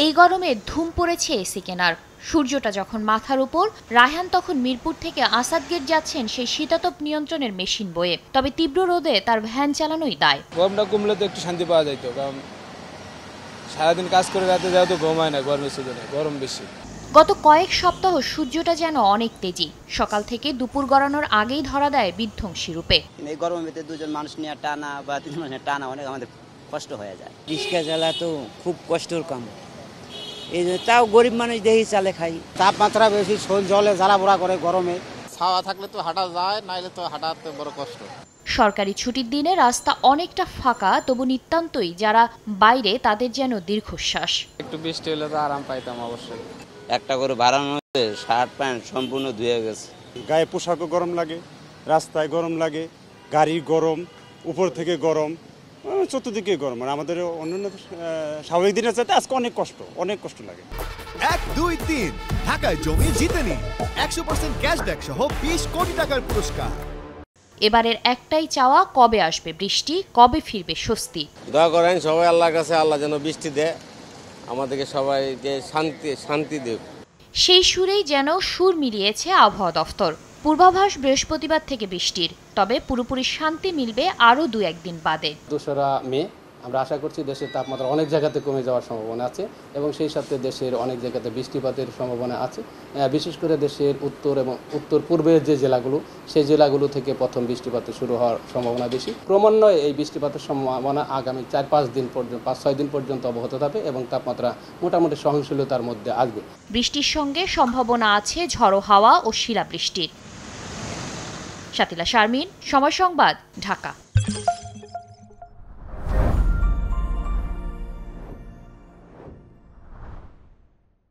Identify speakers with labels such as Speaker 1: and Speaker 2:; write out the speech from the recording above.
Speaker 1: এই গরমে ধুম পড়েছে এসি কেনার। সূর্যটা যখন মাথার উপর, রায়হান তখন মিরপুর থেকে আসাদ গেট যাচ্ছেন সেই শীতাতপ নিয়ন্ত্রণের মেশিন বয়ে। তবে তীব্র রোদে তার ভ্যান চালানোই দায়।
Speaker 2: গরমটা কমলে তো একটু শান্তি পাওয়া যাইতো, কারণ সারাদিন কাজ করে রাতে যাও তো ঘুম হয় না, গরমের সিজনে গরম বেশি।
Speaker 1: গত কয়েক সপ্তাহ সূর্যটা যেন অনেক তেজি। সকাল থেকে দুপুর গড়ানোর আগেই ধরা দেয় বিধ্বংসী রূপে।
Speaker 3: এই গরমের ভিতরে দুজন মানুষ নিয়ে টানা বা তিন মানুষ টানা অনেক আমাদের কষ্ট হয়ে যায়।
Speaker 4: রিক্সা চালা তো খুব কষ্টের কাম, এই তাও গরিব মানুষ দেখি চালে খাই।
Speaker 5: তাপমাত্রা বেশি, শরীর জলে জ্বালা পোড়া করে গরমে।
Speaker 6: ছাওয়া থাকলে তো হাঁটা যায়, নাইলে তো হাঁটাতে বড় কষ্ট।
Speaker 1: সরকারি ছুটির দিনে রাস্তা অনেকটা ফাঁকা, তবু নিতান্তই যারা বাইরে তাদের যেন দীর্ঘশ্বাস।
Speaker 2: একটু বৃষ্টি হলে তো আরাম পাইতাম অবশ্যই।
Speaker 3: একটা করে বাড়ানো হচ্ছে, শার্ট প্যান্ট সম্পূর্ণ ধুয়ে গেছে।
Speaker 5: গায়ে পোশাকও গরম লাগে, রাস্তায় গরম লাগে, গাড়ি গরম, উপর থেকে গরম, চতুর্দিকে গরম। আর আমাদের অন্যান্য স্বাভাবিক দিনের চাইতে আজকে অনেক কষ্ট লাগে।
Speaker 7: 1, 2, 3 ঢাকায় জমি জিতে নিন 100% ক্যাশব্যাক সহ 20 কোটি টাকার পুরস্কার।
Speaker 1: এবারের একটাই চাওয়া, কবে আসবে বৃষ্টি, কবে ফিরবে স্বস্তি।
Speaker 8: দোয়া করেন সবাই আল্লাহর কাছে, আল্লাহ যেন বৃষ্টি দেয়, আমাদেরকে সবাইকে শান্তি দেয়।
Speaker 1: সেই সুরেই যেন সুর মিলিয়েছে আবহাওয়া দফতর। পূর্বাভাস বৃহস্পতিবার থেকে বৃষ্টির, তবে পুরোপুরি শান্তি মিলবে আরও 2-1 দিন বাদে।
Speaker 9: 2রা মে আমরা আশা করছি দেশের তাপমাত্রা অনেক জায়গাতে কমে যাওয়ার সম্ভাবনা আছে এবং সেই সাথে দেশের অনেক জায়গাতে বৃষ্টিপাতের সম্ভাবনা আছে। বিশেষ করে দেশের উত্তর এবং উত্তর পূর্বের যে জেলাগুলো, সেই জেলাগুলো থেকে প্রথম বৃষ্টিপাত শুরু হওয়ার সম্ভাবনা বেশি। ক্রমান্বয়ে এই বৃষ্টিপাতের সম্ভাবনা আগামী 4-5 দিন পর্যন্ত 5-6 দিন পর্যন্ত অব্যাহত থাকবে এবং তাপমাত্রা মোটামুটি সহনশীলতার মধ্যে আসবে।
Speaker 1: বৃষ্টির সঙ্গে সম্ভাবনা আছে ঝড়ো হাওয়া ও শিলাবৃষ্টির। শাতিলা শারমিন, সময় সংবাদ, ঢাকা।